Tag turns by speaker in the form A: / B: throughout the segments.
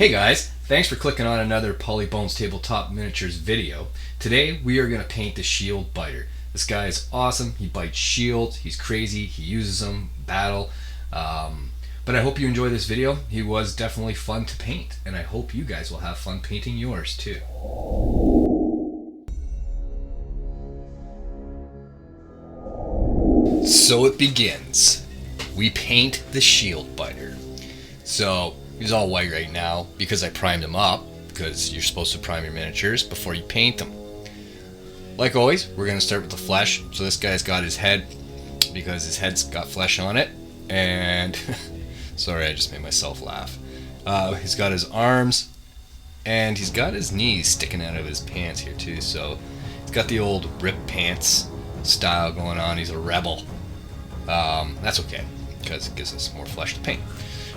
A: Hey guys, thanks for clicking on another PaulyBones Tabletop Miniatures video. Today we are going to paint the shield biter. This guy is awesome. He bites shields, he's crazy, he uses them, battle. But I hope you enjoy this video. He was definitely fun to paint, and I hope you guys will have fun painting yours too. So it begins. We paint the shield biter. So he's all white right now because I primed him up, because you're supposed to prime your miniatures before you paint them. Like always, we're going to start with the flesh. So this guy's got his head because his head's got flesh on it, and sorry, I just made myself laugh. He's got his arms, and he's got his knees sticking out of his pants here too. So he's got the old ripped pants style going on. He's a rebel. That's okay, because it gives us more flesh to paint.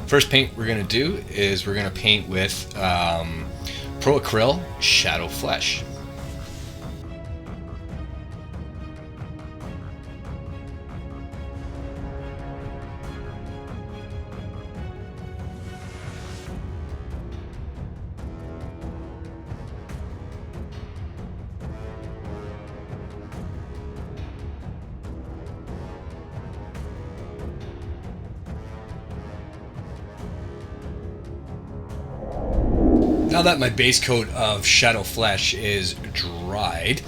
A: First paint we're going to do is we're going to paint with Pro Acryl Shadow Flesh. Now that my base coat of Shadow Flesh is dried,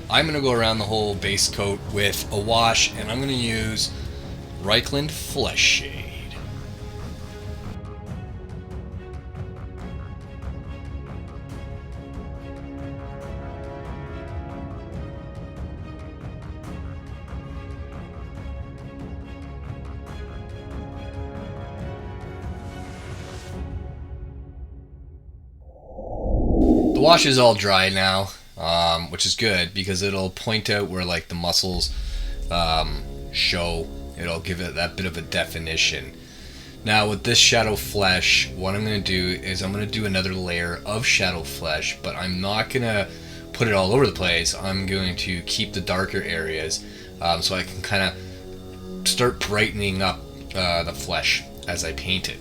A: I'm going to go around the whole base coat with a wash, and I'm going to use Reichland Flesh Shade. The wash is all dry now, which is good because it'll point out where like the muscles show. It'll give it that bit of a definition. Now with this Shadow Flesh, what I'm going to do is I'm going to do another layer of Shadow Flesh, but I'm not going to put it all over the place. I'm going to keep the darker areas so I can kind of start brightening up the flesh as I paint it.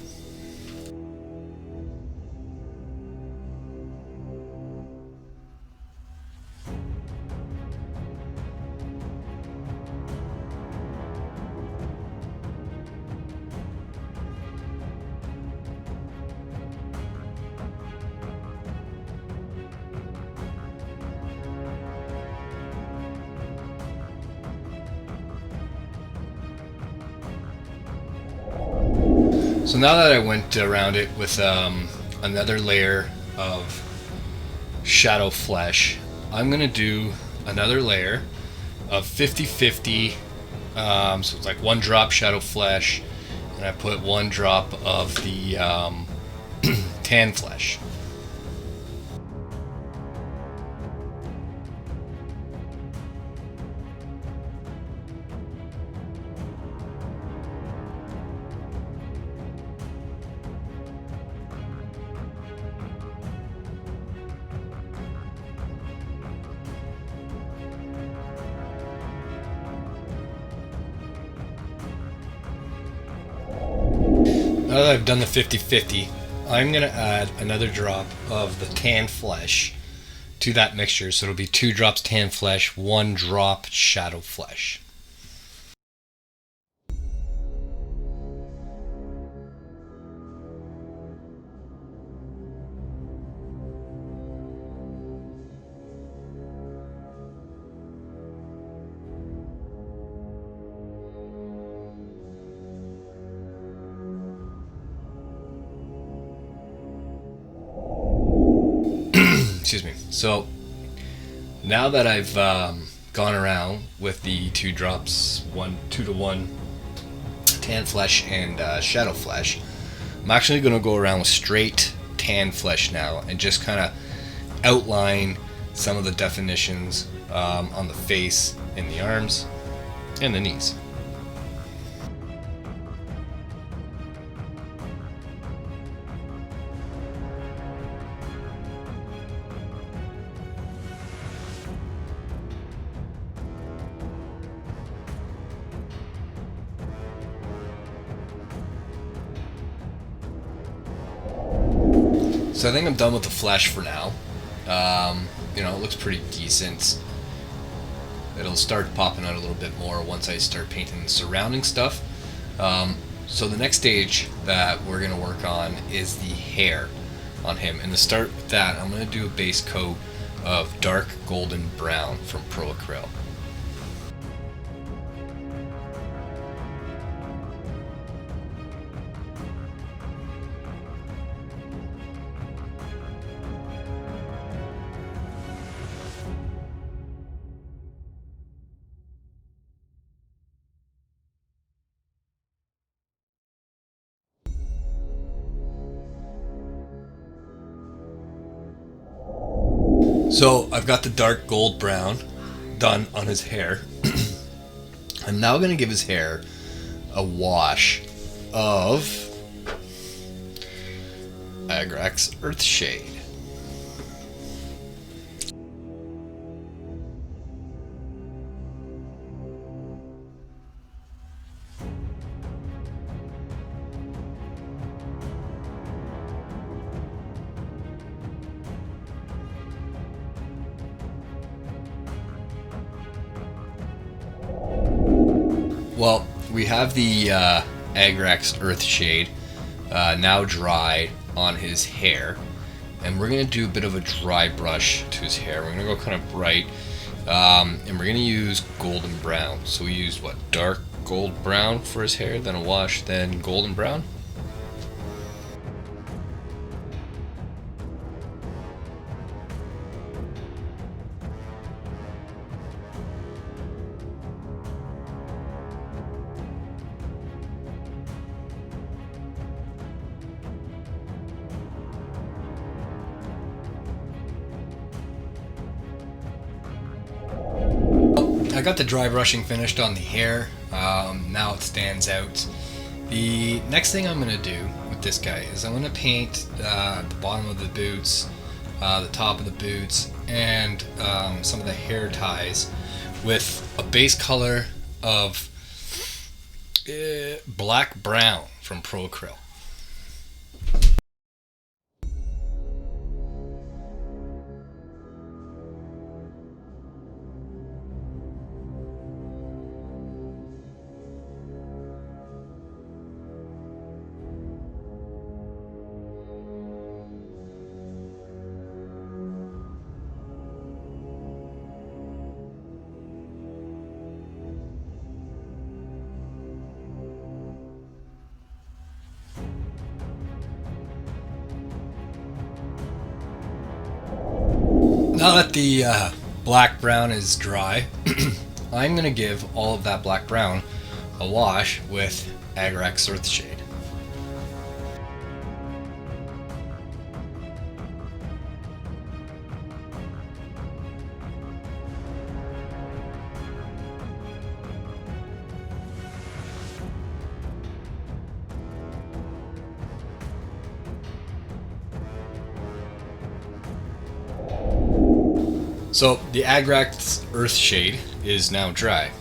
A: So now that I went around it with another layer of Shadow Flesh, I'm going to do another layer of 50-50, so it's like one drop Shadow Flesh, and I put one drop of the tan flesh. Now that I've done the 50-50, I'm going to add another drop of the tan flesh to that mixture. So it'll be 2 drops tan flesh, 1 drop Shadow Flesh. Excuse me. So now that I've gone around with the 2 drops, 2 to 1 tan flesh and Shadow Flesh, I'm actually going to go around with straight tan flesh now and just kind of outline some of the definitions on the face and the arms and the knees. So I think I'm done with the flesh for now. You know, it looks pretty decent. It'll start popping out a little bit more once I start painting the surrounding stuff. So the next stage that we're going to work on is the hair on him. And to start with that, I'm going to do a base coat of dark golden brown from Pro Acryl. So I've got the dark gold brown done on his hair. I'm now going to give his hair a wash of Agrax Earthshade. Well, we have the Agrax Earthshade now dry on his hair, and we're going to do a bit of a dry brush to his hair. We're going to go kind of bright, and we're going to use golden brown. So we used, what, dark gold brown for his hair, then a wash, then golden brown? I got the dry brushing finished on the hair. Now it stands out. The next thing I'm going to do with this guy is I'm going to paint the bottom of the boots, the top of the boots, and some of the hair ties with a base color of black brown from Pro Acryl. Now that the black brown is dry, I'm going to give all of that black brown a wash with Agrax Earthshade. So the Agrax Earthshade is now dry.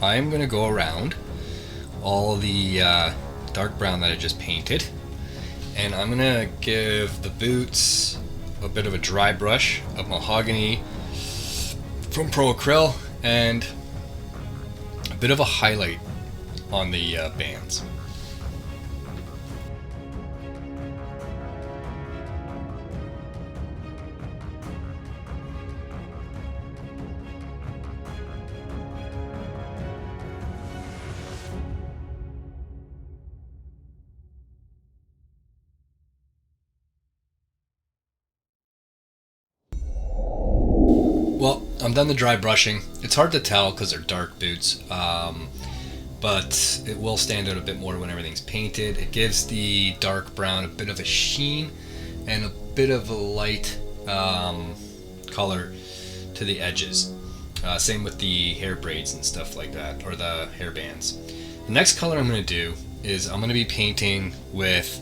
A: I'm going to go around all the dark brown that I just painted, and I'm going to give the boots a bit of a dry brush of mahogany from Pro Acryl and a bit of a highlight on the bands. Well, I'm done the dry brushing. It's hard to tell because they're dark boots, but it will stand out a bit more when everything's painted. It gives the dark brown a bit of a sheen and a bit of a light color to the edges. Same with the hair braids and stuff like that, or the hair bands. The next color I'm going to do is I'm going to be painting with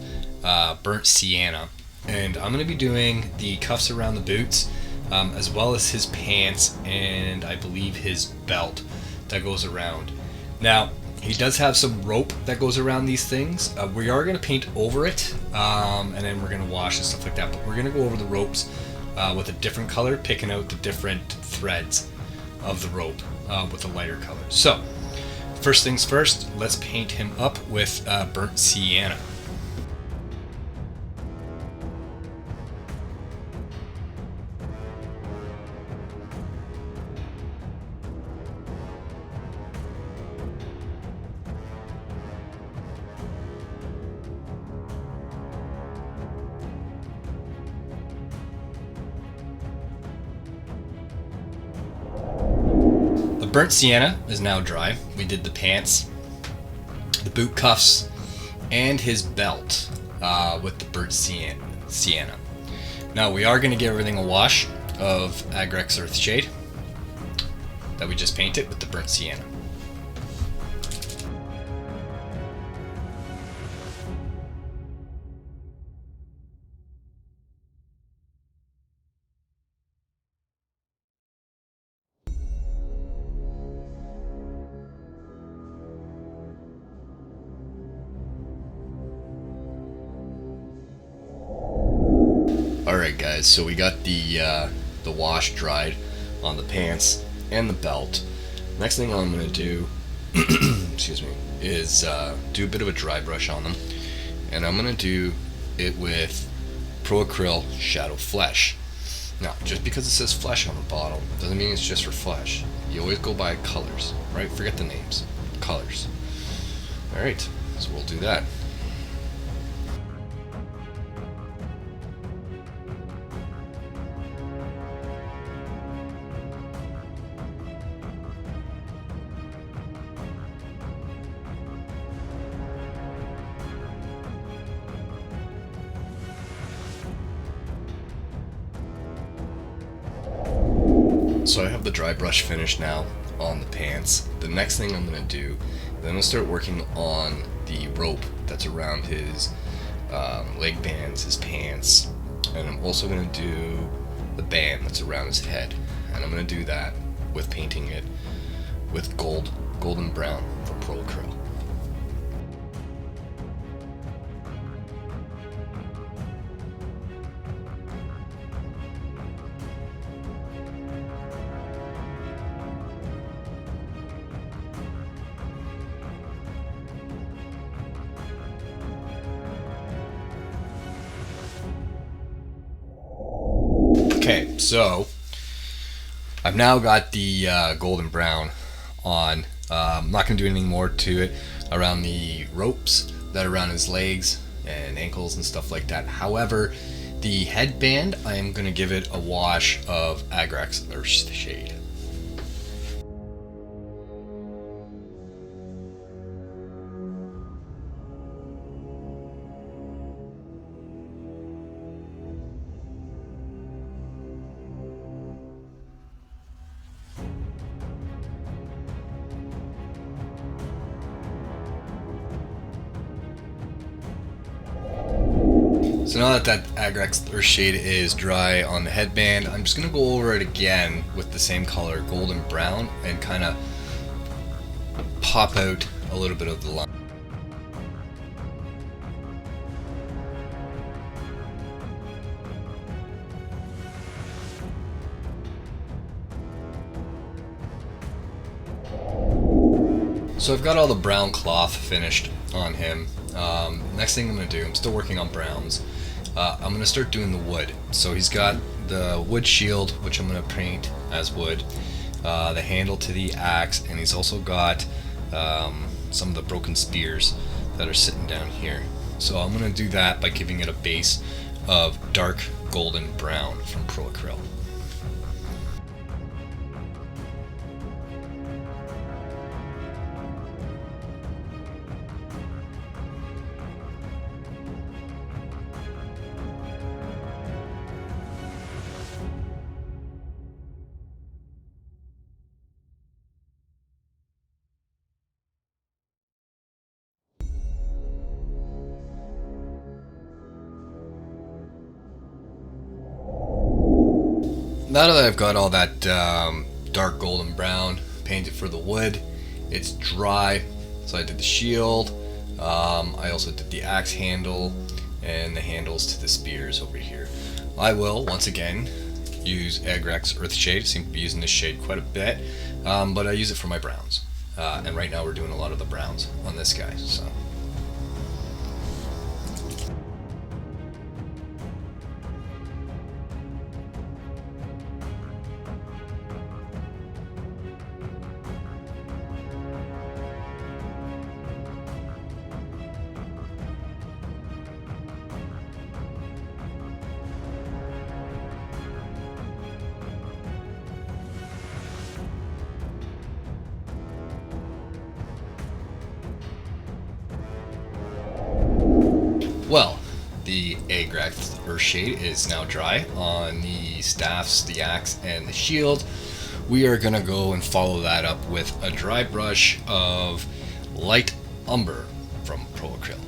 A: burnt sienna, and I'm going to be doing the cuffs around the boots, as well as his pants and I believe his belt that goes around. Now, He does have some rope that goes around these things. We are going to paint over it, and then we're going to wash and stuff like that. But we're going to go over the ropes with a different color, picking out the different threads of the rope with a lighter color. So, first things first, let's paint him up with burnt sienna. The burnt sienna is now dry. We did the pants, the boot cuffs, and his belt with the burnt sienna. Now we are going to give everything a wash of Agrex Earthshade that we just painted with the burnt sienna. Alright guys, so we got the wash dried on the pants and the belt. Next thing I'm going to do excuse me, is do a bit of a dry brush on them. And I'm going to do it with Pro Acryl Shadow Flesh. Now, just because it says flesh on the bottle doesn't mean it's just for flesh. You always go by colors, right? Forget the names. Colors. Alright, so we'll do that. So I have the dry brush finished now on the pants. The next thing I'm going to do, then I'll start working on the rope that's around his leg bands, his pants, and I'm also going to do the band that's around his head. And I'm going to do that with painting it with golden brown from Pro Acryl. Okay, so I've now got the golden brown on. I'm not going to do anything more to it around the ropes that are around his legs and ankles and stuff like that. However, the headband, I am going to give it a wash of Agrex Earthshade. So now that Agrex Earthshade is dry on the headband, I'm just going to go over it again with the same color, golden brown, and kind of pop out a little bit of the line. So I've got all the brown cloth finished on him. Next thing I'm going to do, I'm still working on browns. I'm going to start doing the wood. So he's got the wood shield, which I'm going to paint as wood, the handle to the axe, and he's also got some of the broken spears that are sitting down here. So I'm going to do that by giving it a base of dark golden brown from Pro Acryl. Now that I've got all that dark golden brown painted for the wood, it's dry. So I did the shield, I also did the axe handle, and the handles to the spears over here. I will, once again, use Agrek's Earthshade. Seem to be using this shade quite a bit, but I use it for my browns. And right now we're doing a lot of the browns on this guy. So. Well, the Agrek Earthshade is now dry on the staffs, the axe, and the shield. We are going to go and follow that up with a dry brush of Light Umber from PaulyBones.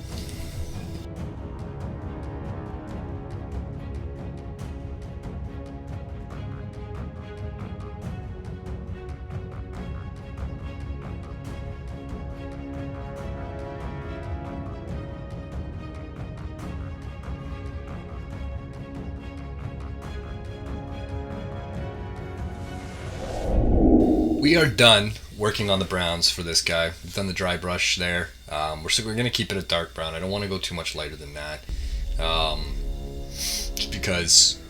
A: We are done working on the browns for this guy. We've done the dry brush there. We're going to keep it a dark brown. I don't want to go too much lighter than that. Just because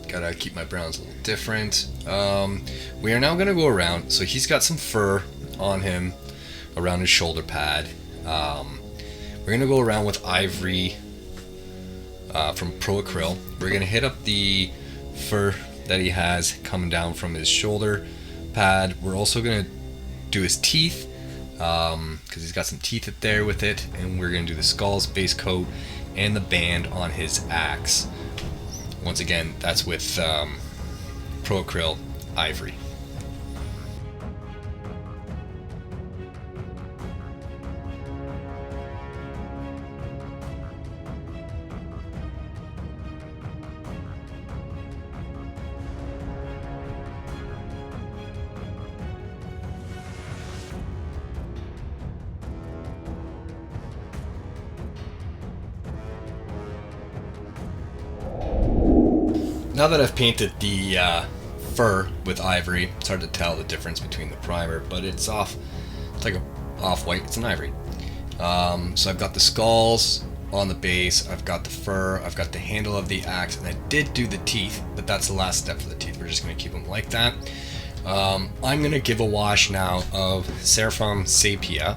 A: gotta keep my browns a little different. We are now going to go around. So he's got some fur on him around his shoulder pad. We're going to go around with ivory from PaulyBones. We're going to hit up the fur that he has coming down from his shoulder pad. We're also going to do his teeth because he's got some teeth up there with it, and we're going to do the skull's base coat and the band on his axe. Once again, that's with PaulyBones ivory. Now that I've painted the fur with ivory, it's hard to tell the difference between the primer, but it's off. It's like a off-white. It's an ivory. So I've got the skulls on the base. I've got the fur. I've got the handle of the axe, and I did do the teeth, but that's the last step for the teeth. We're just going to keep them like that. I'm going to give a wash now of Seraphim Sepia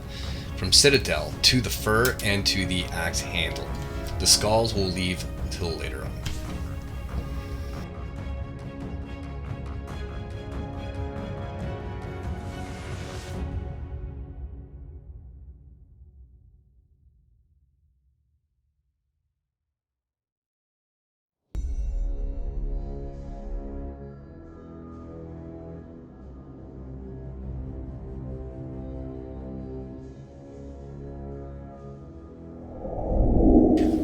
A: from Citadel to the fur and to the axe handle. The skulls will leave until later on.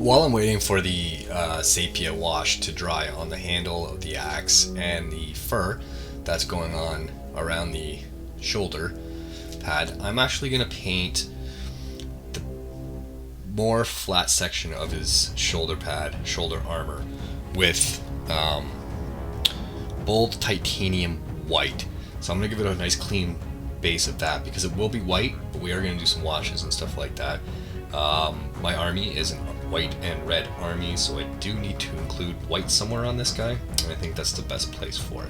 A: While I'm waiting for the sepia wash to dry on the handle of the axe and the fur that's going on around the shoulder pad, I'm actually going to paint the more flat section of his shoulder pad, shoulder armor, with bold titanium white. So I'm going to give it a nice clean base of that because it will be white, but we are going to do some washes and stuff like that. My army is a white and red army, so I do need to include white somewhere on this guy, and I think that's the best place for it.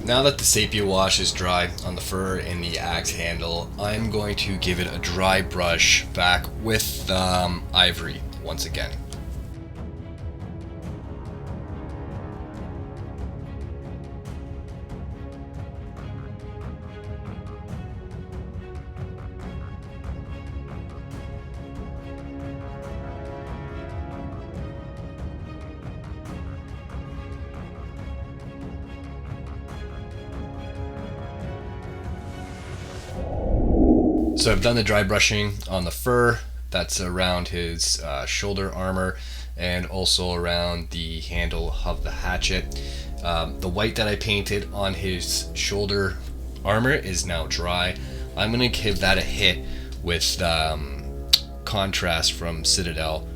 A: Now that the sepia wash is dry on the fur and the axe handle, I'm going to give it a dry brush back with ivory once again. So I've done the dry brushing on the fur. That's around his shoulder armor and also around the handle of the hatchet. The white that I painted on his shoulder armor is now dry. I'm going to give that a hit with contrast from Citadel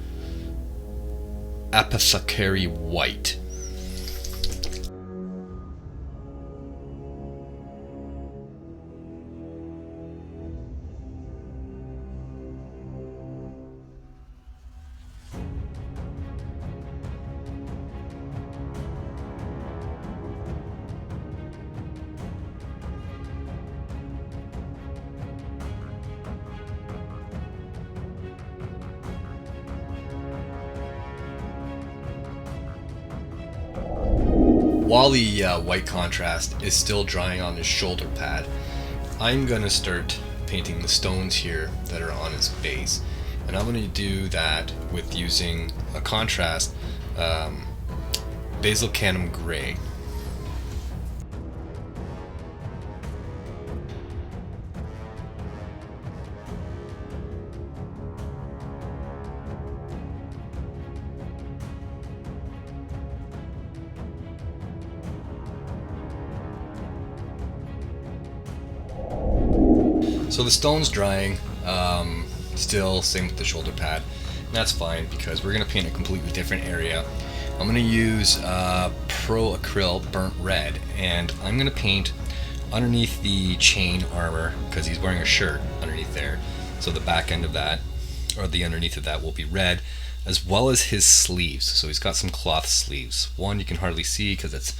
A: Apothecary White. While the white contrast is still drying on his shoulder pad, I'm going to start painting the stones here that are on his base. And I'm going to do that with using a contrast Basil Canum Gray. So the stone's drying, still same with the shoulder pad, and that's fine because we're going to paint a completely different area. I'm going to use Pro Acryl Burnt Red, and I'm going to paint underneath the chain armor because he's wearing a shirt underneath there. So the back end of that, or the underneath of that, will be red, as well as his sleeves. So he's got some cloth sleeves. One you can hardly see because it's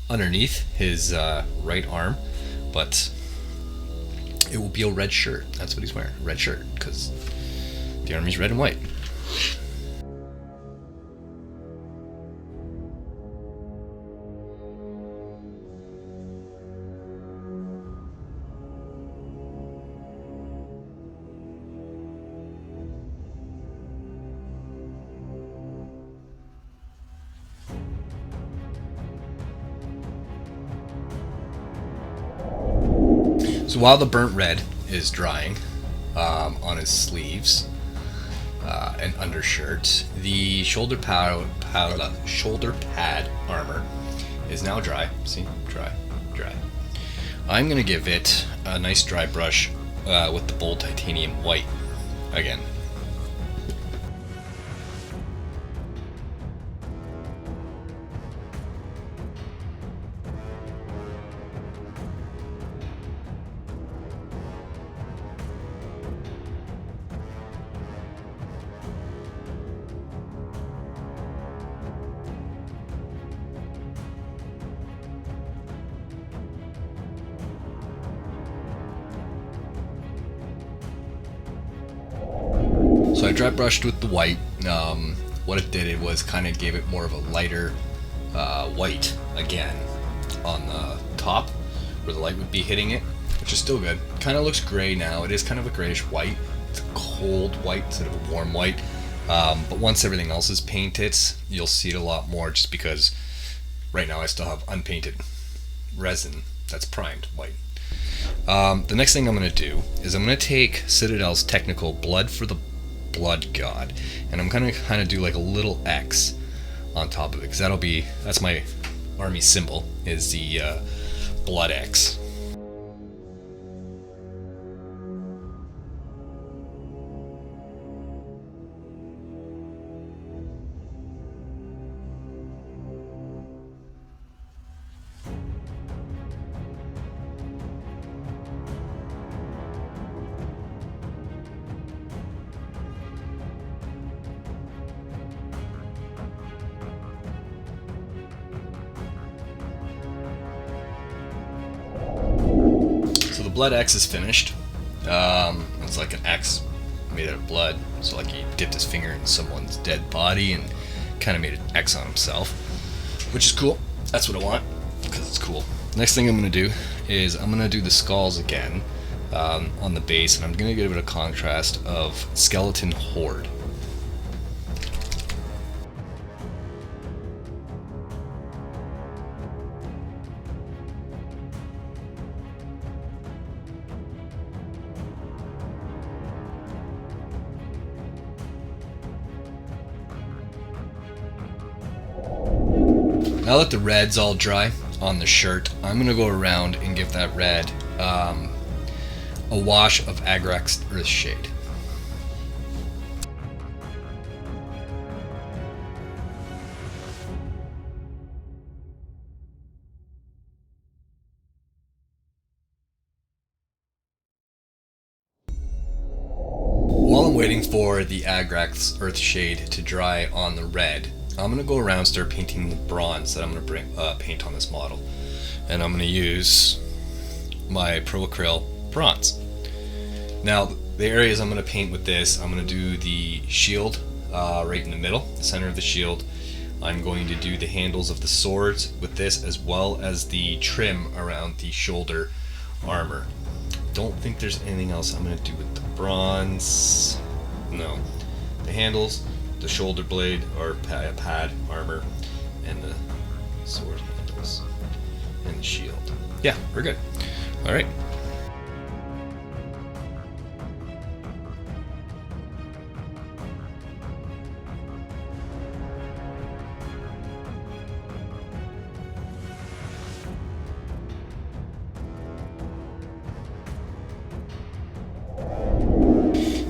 A: underneath his right arm, but it will be a red shirt. That's what he's wearing, a red shirt, because the army's red and white. So while the burnt red is drying on his sleeves and undershirt, the shoulder pad armor is now dry. See, dry. I'm gonna give it a nice dry brush with the bold titanium white again. So I dry brushed with the white. What it did, it was kind of gave it more of a lighter white again on the top where the light would be hitting it, which is still good. Kind of looks gray now. It is kind of a grayish white. It's a cold white instead of a warm white. But once everything else is painted, you'll see it a lot more just because right now I still have unpainted resin that's primed white. The next thing I'm going to do is I'm going to take Citadel's technical Blood for the Blood God, and I'm going to kind of do like a little X on top of it, because that's my army symbol, is the blood X. So the blood X is finished. It's like an X made out of blood. So like he dipped his finger in someone's dead body and kind of made an X on himself, which is cool. That's what I want because it's cool. Next thing I'm going to do is I'm going to do the skulls again on the base, and I'm going to give it a contrast of Skeleton Horde. Now that the red's all dry on the shirt, I'm going to go around and give that red a wash of Agrax Earthshade. While I'm waiting for the Agrax Earthshade to dry on the red, I'm going to go around and start painting the bronze that I'm going to paint on this model. And I'm going to use my Pro Acryl bronze. Now, the areas I'm going to paint with this, I'm going to do the shield right in the middle, the center of the shield. I'm going to do the handles of the swords with this, as well as the trim around the shoulder armor. Don't think there's anything else I'm going to do with the bronze. No. The handles, the shoulder blade or pad armor, and the sword handles, and the shield. Yeah, we're good. Alright.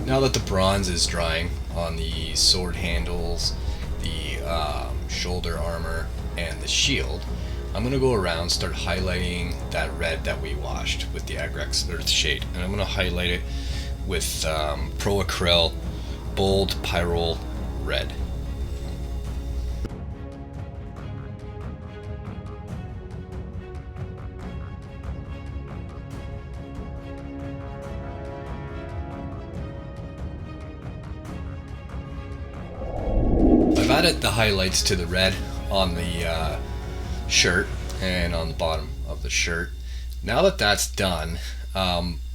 A: Now that the bronze is drying on the sword handles, the shoulder armor, and the shield, I'm going to go around and start highlighting that red that we washed with the Agrax Earthshade. And I'm going to highlight it with Pro Acryl Bold Pyrrole Red. I've added the highlights to the red on the shirt and on the bottom of the shirt. Now that that's done,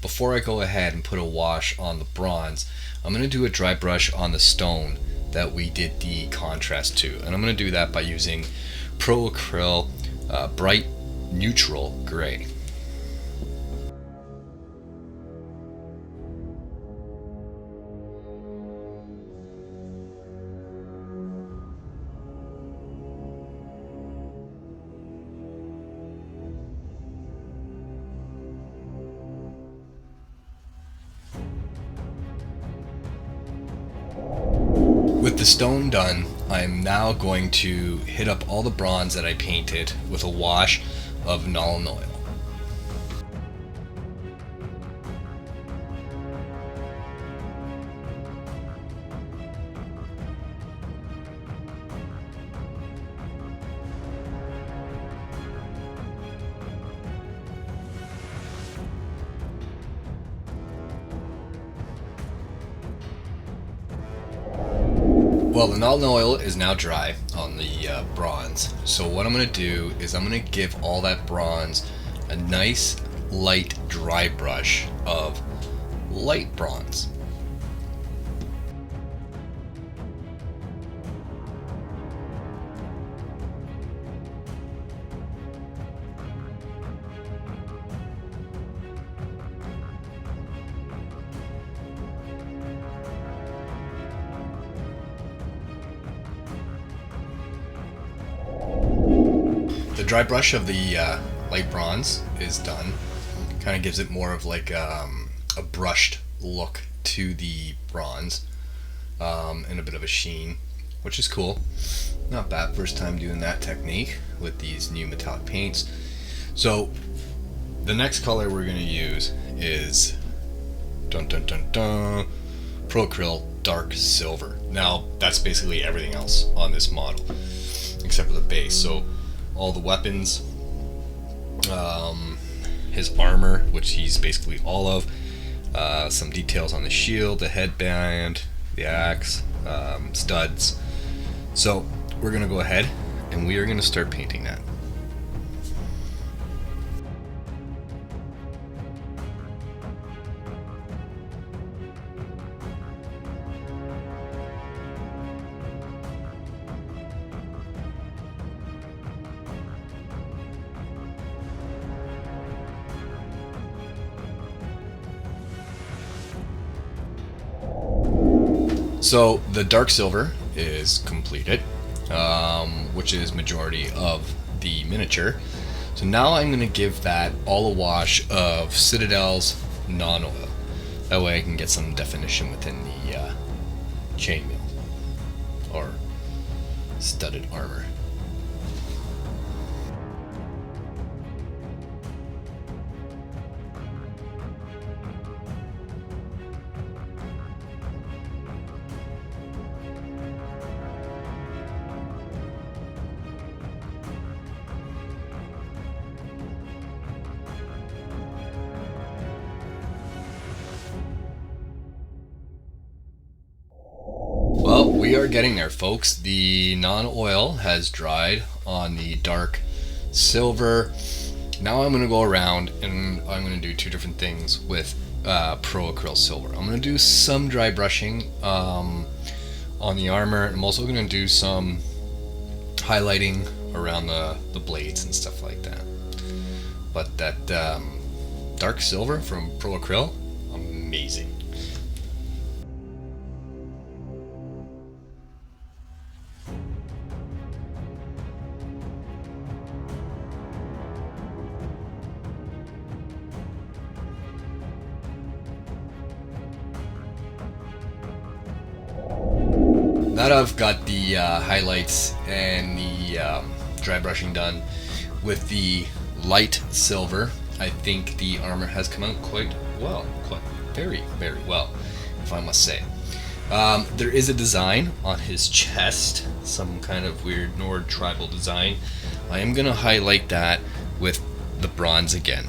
A: before I go ahead and put a wash on the bronze, I'm going to do a dry brush on the stone that we did the contrast to. And I'm going to do that by using Pro Acryl Bright Neutral Gray. With the stone done, I'm now going to hit up all the bronze that I painted with a wash of Nuln Oil. Well, the Nuln Oil is now dry on the bronze, so what I'm going to do is I'm going to give all that bronze a nice light dry brush of light bronze. The dry brush of the light bronze is done. Kind of gives it more of like a brushed look to the bronze and a bit of a sheen, which is cool. Not bad, first time doing that technique with these new metallic paints. So the next color we're going to use is dun dun dun dun, Pro Acryl Dark Silver. Now that's basically everything else on this model except for the base. So all the weapons, his armor, which he's basically all of, some details on the shield, the headband, the axe, studs. So we're going to go ahead and we are going to start painting that. So the dark silver is completed, which is majority of the miniature. So now I'm going to give that all a wash of Citadel's non-oil. That way I can get some definition within the chainmail or studded armor. Well, we are getting there, folks. The non-oil has dried on the dark silver. Now I'm going to go around and I'm going to do two different things with Pro Acrylic Silver. I'm going to do some dry brushing on the armor. I'm also going to do some highlighting around the blades and stuff like that. But that dark silver from Pro Acrylic, amazing. Now that I've got the highlights and the dry brushing done with the light silver, I think the armor has come out quite well, very, very well, if I must say. There is a design on his chest, some kind of weird Nord tribal design. I am going to highlight that with the bronze again.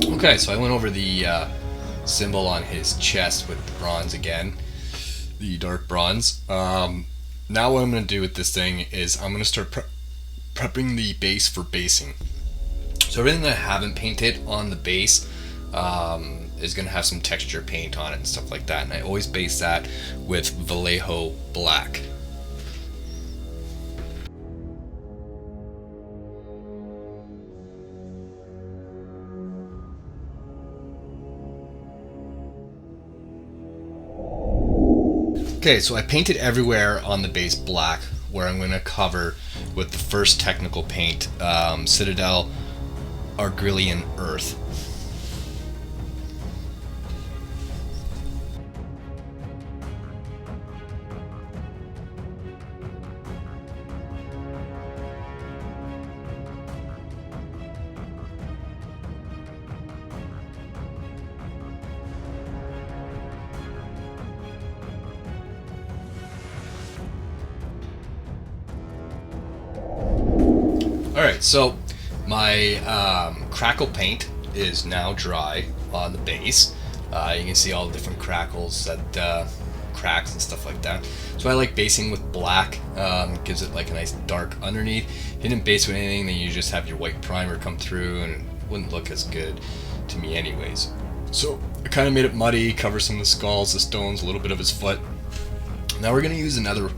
A: Okay, so I went over the symbol on his chest with the bronze again, the dark bronze. Now what I'm going to do with this thing is I'm going to start prepping the base for basing. So everything that I haven't painted on the base is going to have some texture paint on it and stuff like that. And I always base that with Vallejo black. Okay, so I painted everywhere on the base black, where I'm going to cover with the first technical paint, Citadel Argrillian Earth. Alright, so my crackle paint is now dry on the base. You can see all the different crackles, that cracks and stuff like that. So I like basing with black, gives it like a nice dark underneath. If you didn't base with anything, then you just have your white primer come through and it wouldn't look as good to me anyways. So I kind of made it muddy, cover some of the skulls, the stones, a little bit of his foot. Now we're going to use another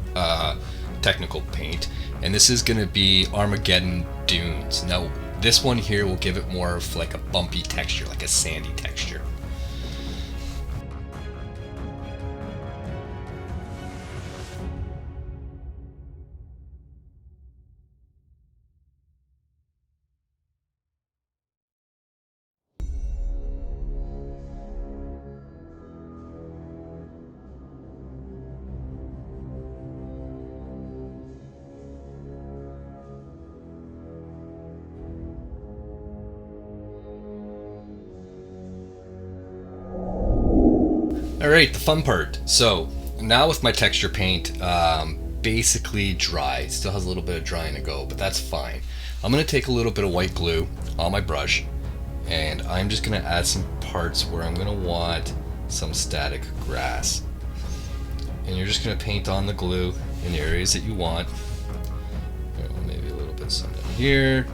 A: technical paint, and this is going to be Armageddon Dunes. Now this one here will give it more of like a bumpy texture, like a sandy texture. Alright, the fun part. So now with my texture paint basically dry, it still has a little bit of drying to go, but that's fine. I'm going to take a little bit of white glue on my brush, and I'm just going to add some parts where I'm going to want some static grass. And you're just going to paint on the glue in the areas that you want. Maybe a little bit of some down here.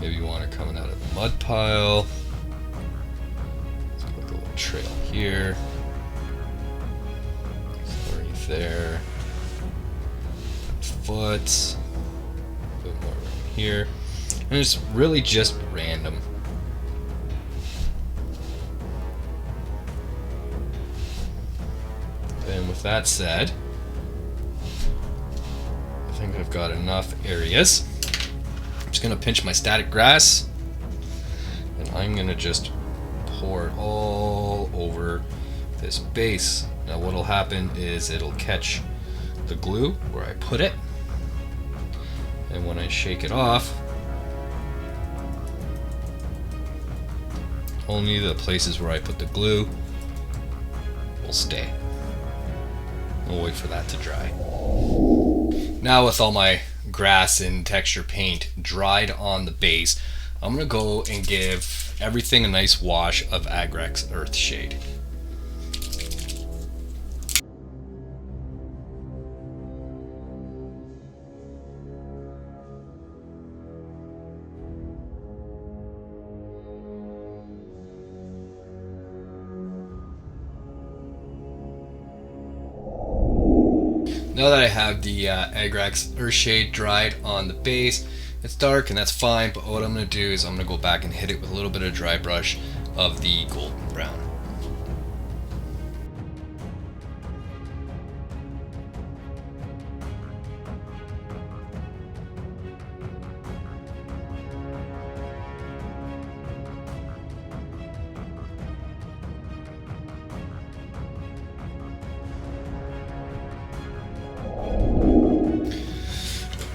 A: Maybe you want it coming out of the mud pile. Let's go with a little trail here. Underneath there. Foot. A bit more around here. And it's really just random. And with that said, I think I've got enough areas. I'm just gonna pinch my static grass, and I'm gonna just pour it all over this base. Now what'll happen is it'll catch the glue where I put it, and when I shake it off, only the places where I put the glue will stay. We'll wait for that to dry. Now with all my grass and texture paint dried on the base, I'm gonna go and give everything a nice wash of Agrex Earthshade. Now that I have the Agrex Earthshade dried on the base, it's dark and that's fine, but what I'm going to do is I'm going to go back and hit it with a little bit of dry brush of the golden brown.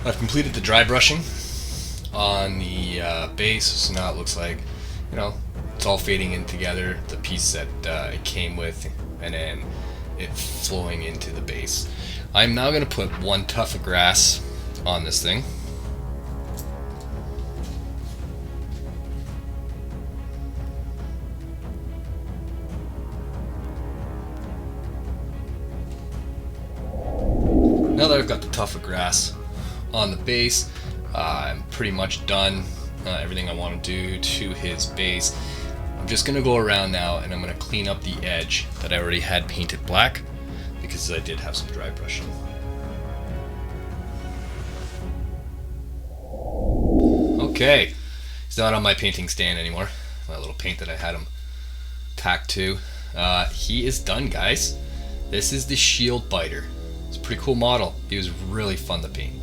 A: I've completed the dry brushing on the base, so now it looks like, it's all fading in together, the piece that it came with, and then it flowing into the base. I'm now going to put one tuft of grass on this thing. Now that I've got the tuft of grass on the base, I'm pretty much done everything I want to do to his base. I'm just going to go around now and I'm going to clean up the edge that I already had painted black because I did have some dry brushing. Okay, he's not on my painting stand anymore, my little paint that I had him tacked to. He is done, guys. This is the Shield Biter. It's a pretty cool model. He was really fun to paint.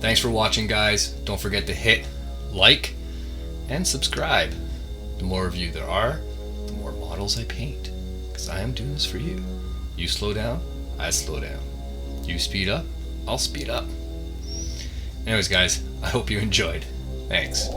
A: Thanks for watching, guys. Don't forget to hit like and subscribe. The more of you there are, the more models I paint. Because I am doing this for you. You slow down, I slow down. You speed up, I'll speed up. Anyways, guys, I hope you enjoyed. Thanks.